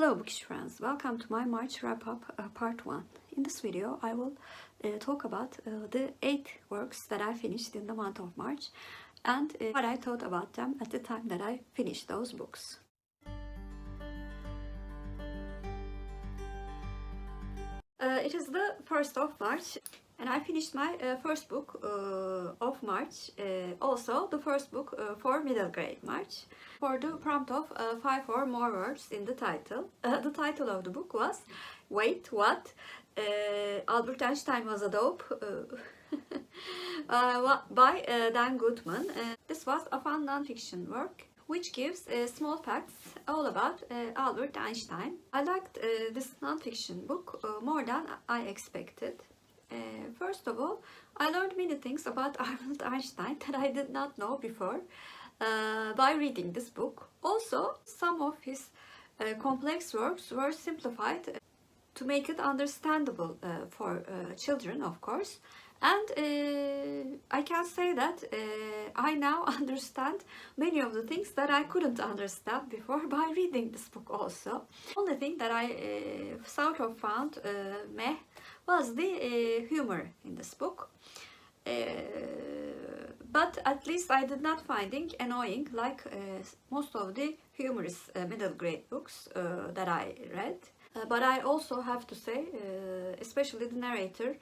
Hello Bookish friends, welcome to my March wrap-up part 1. In this video I will talk about the 8 works that I finished in the month of March and what I thought about them at the time that I finished those books. It is the 1st of March and I finished my first book of March, also the first book for middle grade March, for the prompt of 5 or more words in the title. The title of the book was Wait, What? Albert Einstein Was a Dope by Dan Gutman. This was a fun non-fiction work which gives small facts all about Albert Einstein. I liked this non-fiction book more than I expected. First of all, I learned many things about Albert Einstein that I did not know before by reading this book. Also, some of his complex works were simplified to make it understandable for children, of course. And I can say that I now understand many of the things that I couldn't understand before by reading this book also. The only thing that I sort of found meh was the humor in this book. But at least I did not find it annoying like most of the humorous middle grade books that I read. But I also have to say, especially the narrator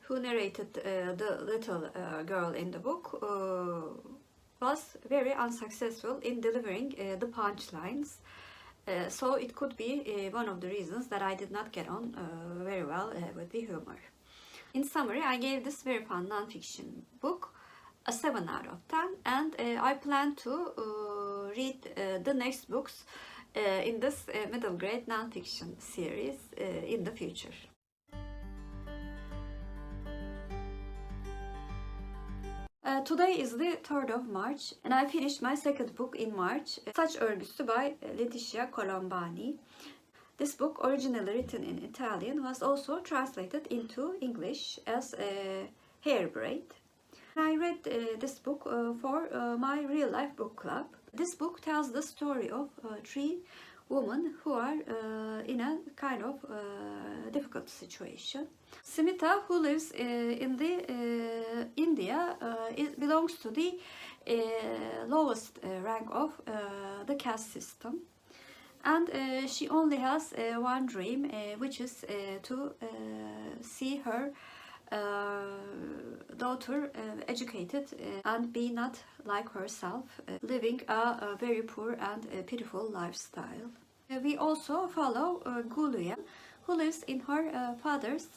who narrated the little girl in the book was very unsuccessful in delivering the punchlines. So it could be one of the reasons that I did not get on very well with the humor. In summary, I gave this very fun non-fiction book a 7 out of 10 and I plan to read the next books in this middle grade non-fiction series in the future. Today is the 3rd of March and I finished my second book in March, Saç Örgüsü by Letitia Colombani. This book, originally written in Italian, was also translated into English as Hair Braid. I read this book for my real-life book club. This book tells the story of 3 women who are in a kind of difficult situation. Smita, who lives in the India, belongs to the lowest rank of the caste system. And she only has one dream, which is to see her daughter educated and be not like herself, living a very poor and pitiful lifestyle. We also follow Guluya, who lives in her father's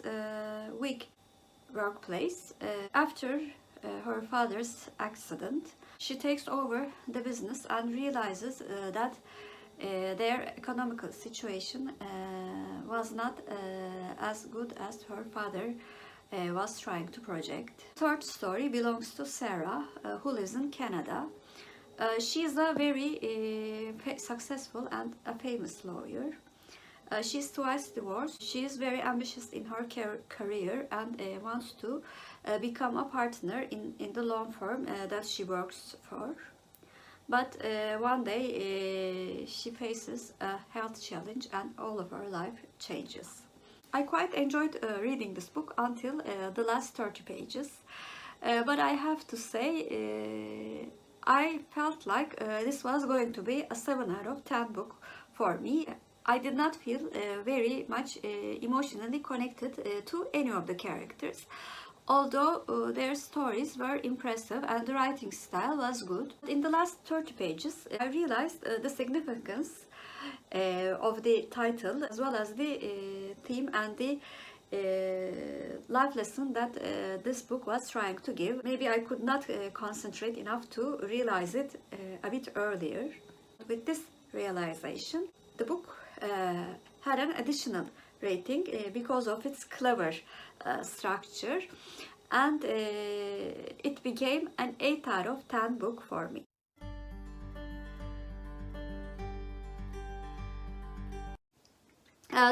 wig workplace. After her father's accident, she takes over the business and realizes that their economical situation was not as good as her father was trying to project. Third story belongs to Sarah, who lives in Canada. She is a very successful and a famous lawyer. She is twice divorced. She is very ambitious in her career and wants to become a partner in the law firm that she works for. But one day she faces a health challenge and all of her life changes. I quite enjoyed reading this book until the last 30 pages. But I have to say, I felt like this was going to be a 7 out of 10 book for me. I did not feel very much emotionally connected to any of the characters. Although their stories were impressive and the writing style was good. In the last 30 pages, I realized the significance of the title as well as the theme and the life lesson that this book was trying to give. Maybe I could not concentrate enough to realize it a bit earlier. With this realization, the book had an additional rating because of its clever structure, and it became an 8 out of 10 book for me.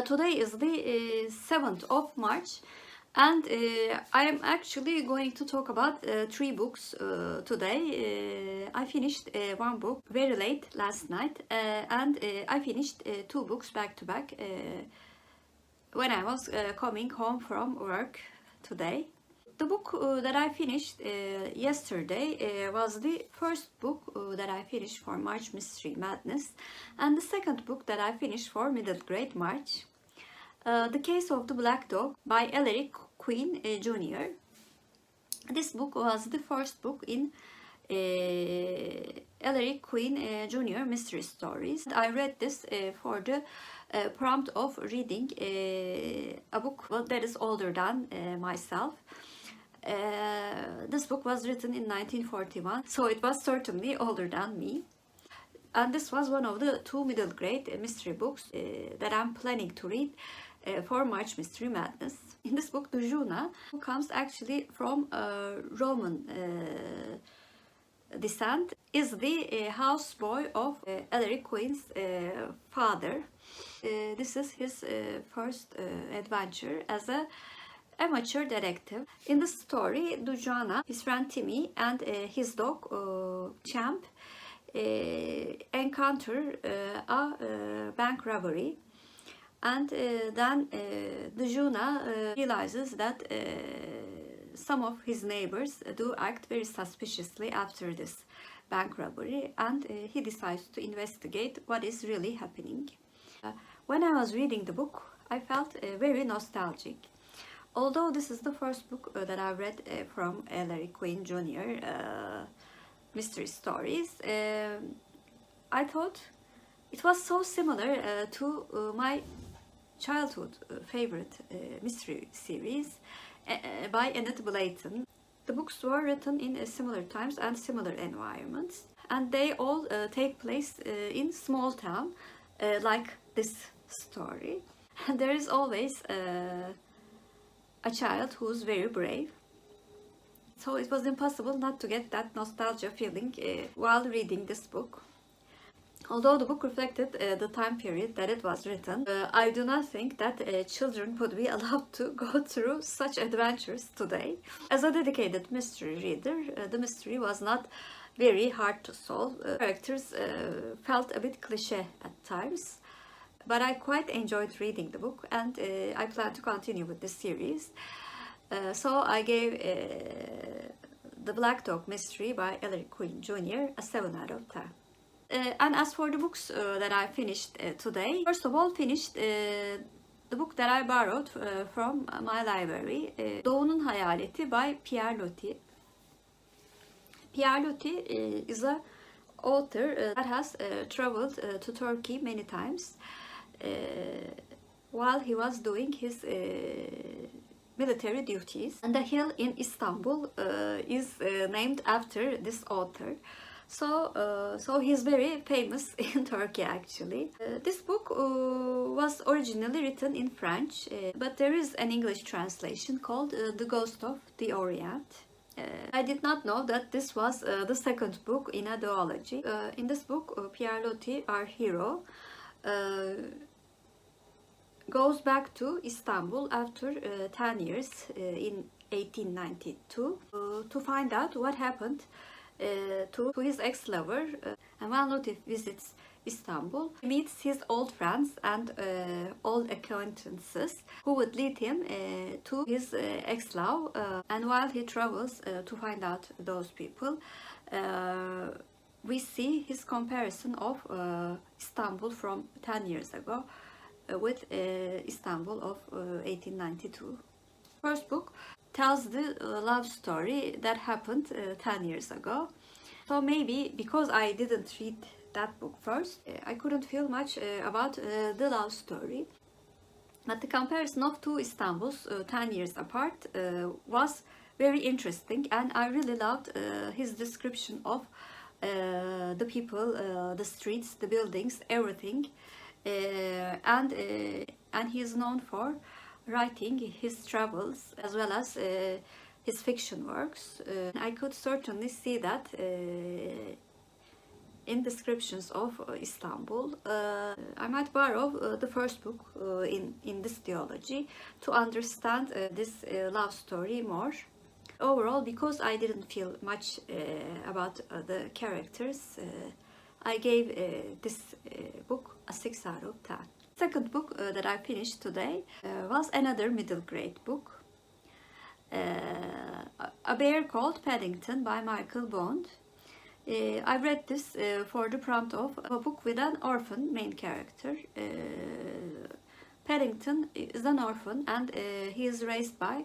Today is the 7th of March And I am actually going to talk about 3 books today. I finished one book very late last night, and I finished 2 books back to back when I was coming home from work today. The book that I finished yesterday was the first book that I finished for March Mystery Madness, and the second book that I finished for Middle Grade March. The Case of the Black Dog by Ellery Queen Jr. This book was the first book in Ellery Queen Jr. mystery stories. I read this for the prompt of reading a book that is older than myself. This book was written in 1941, so it was certainly older than me. And this was one of the 2 middle grade mystery books that I'm planning to read for March Mystery Madness. In this book, Dujuna, who comes actually from Roman descent, is the houseboy of Ellery Queen's father. This is his first adventure as a amateur detective. In the story, Dujana, his friend Timmy, and his dog Champ encounter a bank robbery, and then Dujuna realizes that some of his neighbors do act very suspiciously after this bank robbery, and he decides to investigate what is really happening. When I was reading the book, I felt very nostalgic. Although this is the first book that I read from Ellery Queen Jr. Mystery stories, I thought it was so similar to my childhood favorite mystery series by Annette Blayton. The books were written in similar times and similar environments, and they all take place in small town, like this story. And there is always a child who's very brave. So it was impossible not to get that nostalgia feeling while reading this book. Although the book reflected the time period that it was written, I do not think that children would be allowed to go through such adventures today. As a dedicated mystery reader, the mystery was not very hard to solve. Characters felt a bit cliché at times, but I quite enjoyed reading the book, and I plan to continue with this series. So I gave The Black Dog Mystery by Ellery Queen Jr. a 7 out of 10. And as for the books that I finished today, first of all finished the book that I borrowed from my library, Doğu'nun Hayaleti by Pierre Loti. Pierre Loti is an author that has traveled to Turkey many times while he was doing his military duties. And the hill in Istanbul is named after this author. So he's very famous in Turkey actually. This book was originally written in French, but there is an English translation called The Ghost of the Orient. I did not know that this was the second book in a duology. In this book, Pierre Loti, our hero, goes back to Istanbul after 10 years in 1892 to find out what happened to his ex-lover. And when Loti visits Istanbul, he meets his old friends and old acquaintances who would lead him to his ex-love. And while he travels to find out those people, we see his comparison of Istanbul from 10 years ago with Istanbul of 1892. First book tells the love story that happened 10 years ago. So maybe because I didn't read that book first, I couldn't feel much about the love story. But the comparison of two Istanbuls 10 years apart was very interesting, and I really loved his description of the people, the streets, the buildings, everything. And he is known for writing his travels as well as his fiction works. I could certainly see that in descriptions of Istanbul. I might borrow the first book in this theology to understand this love story more. Overall, because I didn't feel much about the characters, I gave this book a 6 out of 10. Second book that I finished today was another middle grade book. A Bear Called Paddington by Micheal Bowen. I read this for the prompt of a book with an orphan main character. Paddington is an orphan and he is raised by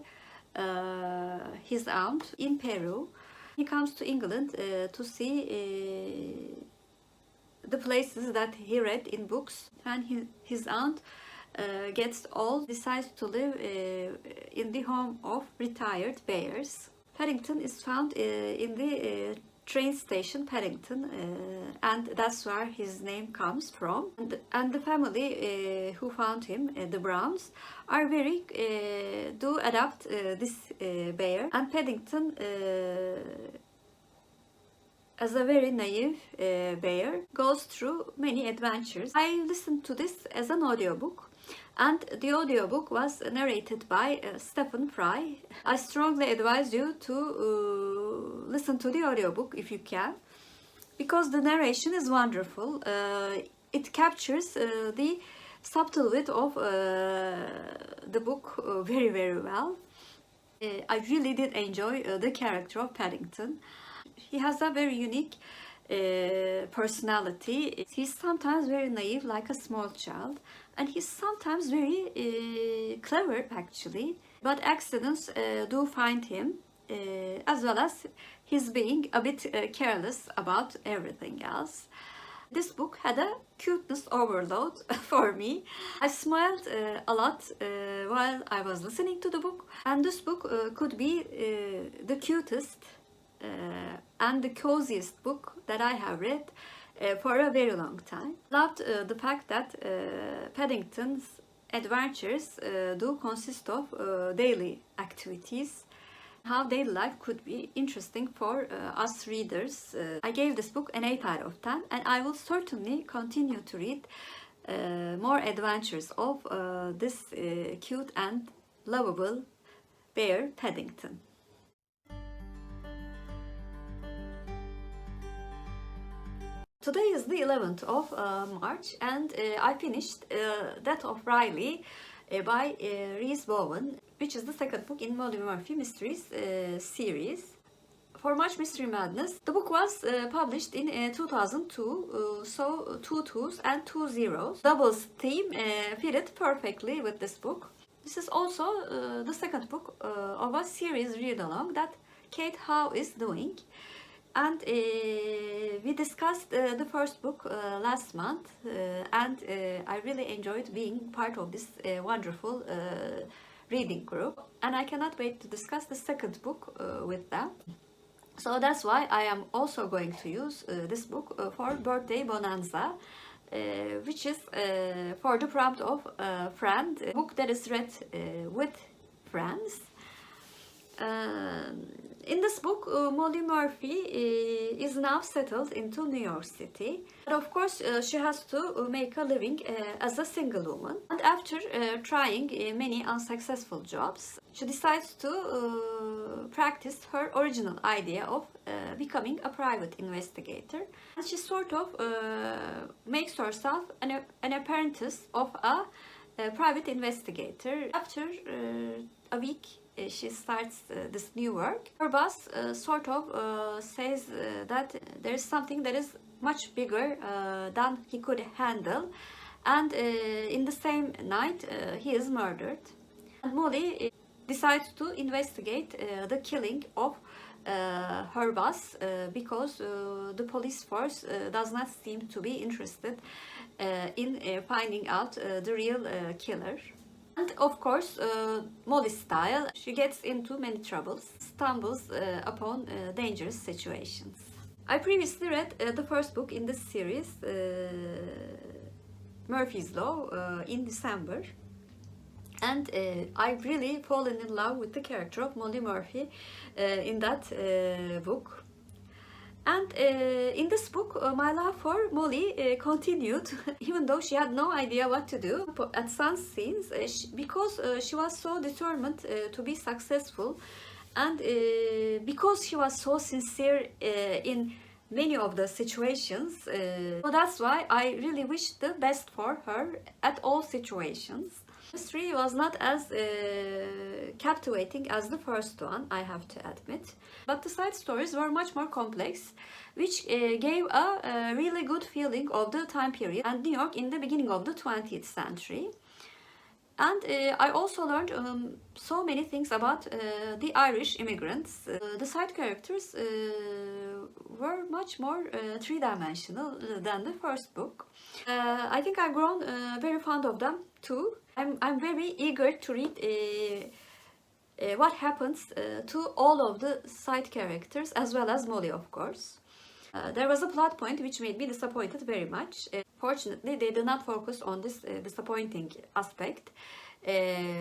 his aunt in Peru. He comes to England to see the places that he read in books, and his aunt gets old, decides to live in the home of retired bears. Paddington is found in the train station Paddington, and that's where his name comes from. And the family who found him, the Browns, are very do adopt this bear, and Paddington, as a very naive bear, goes through many adventures. I listened to this as an audiobook, and the audiobook was narrated by Stephen Fry. I strongly advise you to listen to the audiobook if you can, because the narration is wonderful. It captures the subtle wit of the book very, very well. I really did enjoy the character of Paddington. He has a very unique personality. He's sometimes very naive, like a small child, and he's sometimes very clever, actually. But accidents do find him, as well as his being a bit careless about everything else. This book had a cuteness overload for me. I smiled a lot while I was listening to the book, and this book could be the cutest and the coziest book that I have read for a very long time. Loved the fact that Paddington's adventures do consist of daily activities. How daily life could be interesting for us readers. I gave this book an 8 out of 10, and I will certainly continue to read more adventures of this cute and lovable bear Paddington. Today is the 11th of March, and I finished Death of Riley by Rhys Bowen, which is the second book in Molly Murphy Mysteries series. For March Mystery Madness, the book was published in 2002, so 2 2s and 2 zeros. Doubles theme fitted perfectly with this book. This is also the second book of a series read-along that Kate Howe is doing. And we discussed the first book last month, and I really enjoyed being part of this wonderful reading group. And I cannot wait to discuss the second book with them. So that's why I am also going to use this book for Birthday Bonanza, which is for the prompt of a friend, a book that is read with friends. In this book, Molly Murphy is now settled into New York City. But of course, she has to make a living as a single woman. And after trying many unsuccessful jobs, she decides to practice her original idea of becoming a private investigator. And she sort of makes herself an apprentice of a private investigator. After a week, she starts this new work. Her boss sort of says that there is something that is much bigger than he could handle, and in the same night he is murdered. And Molly decides to investigate the killing of her boss because the police force does not seem to be interested in finding out the real killer. And of course, Molly's style, she gets into many troubles, stumbles upon dangerous situations. I previously read the first book in this series, Murphy's Law, in December. And I've really fallen in love with the character of Molly Murphy in that book. And in this book, my love for Molly continued, even though she had no idea what to do at some scenes, because she was so determined to be successful, and because she was so sincere in many of the situations. So that's why I really wish the best for her at all situations. The mystery was not as captivating as the first one, I have to admit, but the side stories were much more complex, which gave a really good feeling of the time period and New York in the beginning of the 20th century. And I also learned so many things about the Irish immigrants. The side characters were much more three-dimensional than the first book. I think I've grown very fond of them too. I'm very eager to read what happens to all of the side characters, as well as Molly, of course. There was a plot point which made me disappointed very much. Fortunately, they did not focus on this disappointing aspect,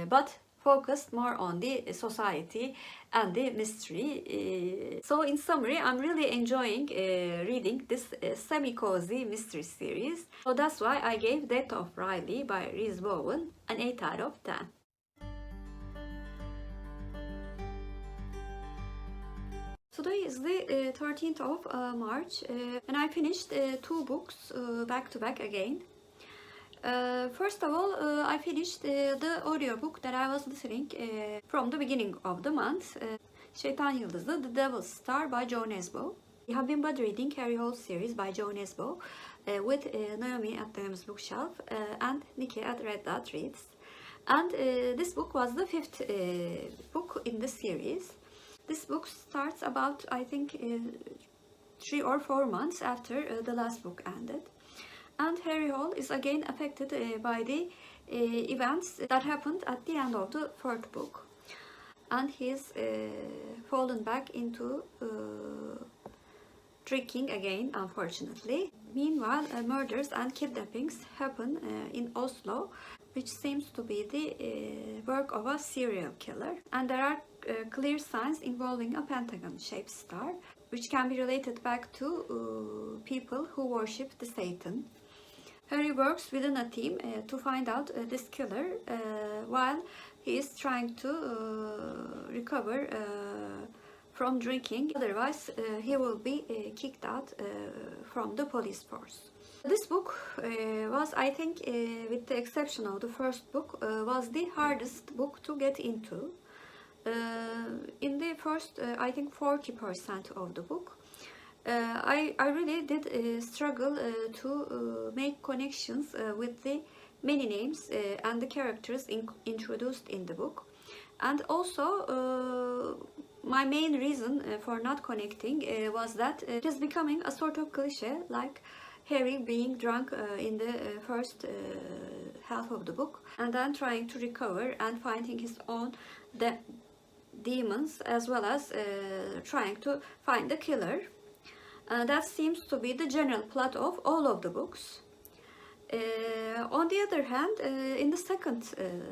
but focused more on the society and the mystery. So in summary, I'm really enjoying reading this semi-cozy mystery series. So that's why I gave Death of Riley by Rhys Bowen an 8 out of 10. Today is the 13th of March, and I finished 2 books back to back again. First of all, I finished the audiobook that I was listening from the beginning of the month, Şeytan, Yıldızı, The Devil's Star by Joe Nesbo. We have been bud reading Harry Hole series by Joe Nesbo with Naomi at Naomi's bookshelf and Nikki-Red Dot Reads. And this book was the 5th book in the series. This book starts about, I think, 3 or 4 months after the last book ended. And Harry Hole is again affected by the events that happened at the end of the 4th book. And he's fallen back into drinking again, unfortunately. Meanwhile, murders and kidnappings happen in Oslo, which seems to be the work of a serial killer. And there are clear signs involving a pentagon-shaped star, which can be related back to people who worship the Satan. Harry works within a team to find out this killer while he is trying to recover from drinking. Otherwise, he will be kicked out from the police force. This book was, I think, with the exception of the first book, was the hardest book to get into. In the first, I think, 40% of the book, I really did struggle to make connections with the many names and the characters introduced in the book. And also, my main reason for not connecting was that it is becoming a sort of cliche, like Harry being drunk in the first half of the book, and then trying to recover and finding his own demons, as well as trying to find the killer. That seems to be the general plot of all of the books. On the other hand, in the second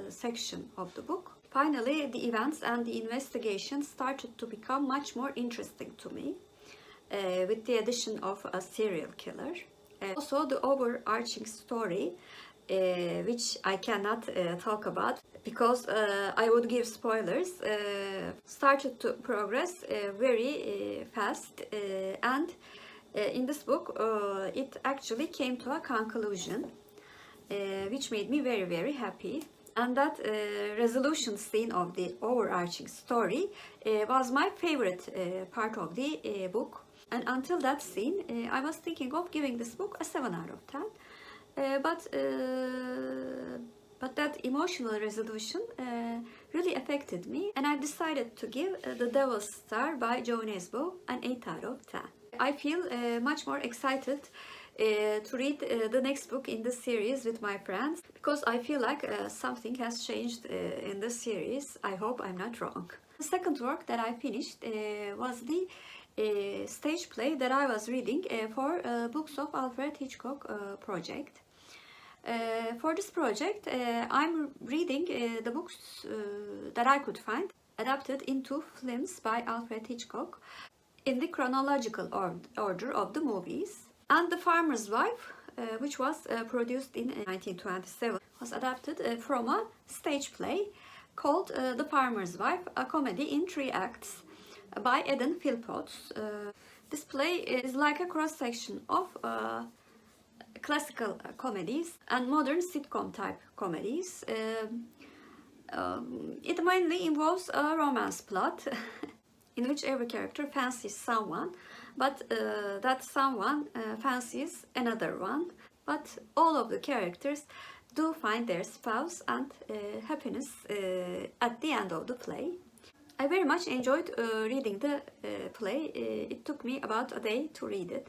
section of the book, finally the events and the investigation started to become much more interesting to me, with the addition of a serial killer. Also, the overarching story, which I cannot talk about because I would give spoilers, started to progress very fast, and in this book it actually came to a conclusion, which made me very, very happy. And that resolution scene of the overarching story was my favorite part of the book. And until that scene, I was thinking of giving this book a 7 out of 10. But that emotional resolution really affected me, and I decided to give The Devil's Star by Joe Nesbo an 8 out of 10. I feel much more excited to read the next book in the series with my friends, because I feel like something has changed in the series. I hope I'm not wrong. The second work that I finished was the stage play that I was reading for Books of Alfred Hitchcock project. For this project, I'm reading the books that I could find adapted into films by Alfred Hitchcock. in the chronological order of the movies. And The Farmer's Wife, which was produced in 1927, was adapted from a stage play called The Farmer's Wife, a comedy in 3 acts by Phillpotts. This play is like a cross-section of classical comedies and modern sitcom type comedies. It mainly involves a romance plot in which every character fancies someone, but that someone fancies another one. But all of the characters do find their spouse and happiness at the end of the play. I very much enjoyed reading the play. It took me about a day to read it.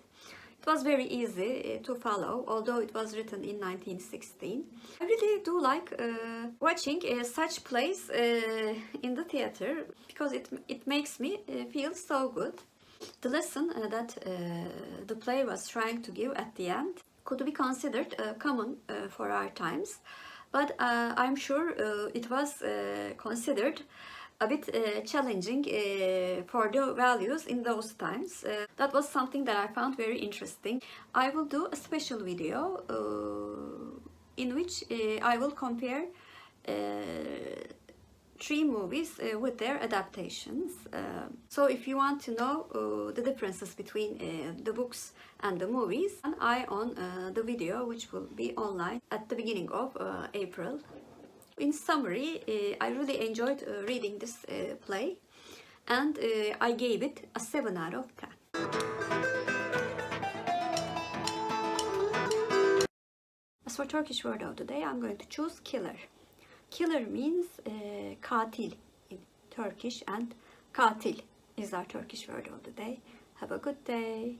It was very easy to follow, although it was written in 1916. I really do like watching such plays in the theater because it makes me feel so good. The lesson that the play was trying to give at the end could be considered common for our times, but I'm sure it was considered a bit challenging for the values in those times. That was something that I found very interesting. I will do a special video in which I will compare 3 movies with their adaptations. So if you want to know the differences between the books and the movies, an eye on the video, which will be online at the beginning of April. In summary, I really enjoyed reading this play, and I gave it a 7 out of 10. As for Turkish word of the day, I'm going to choose killer. Killer means katil in Turkish, and katil is our Turkish word of the day. Have a good day.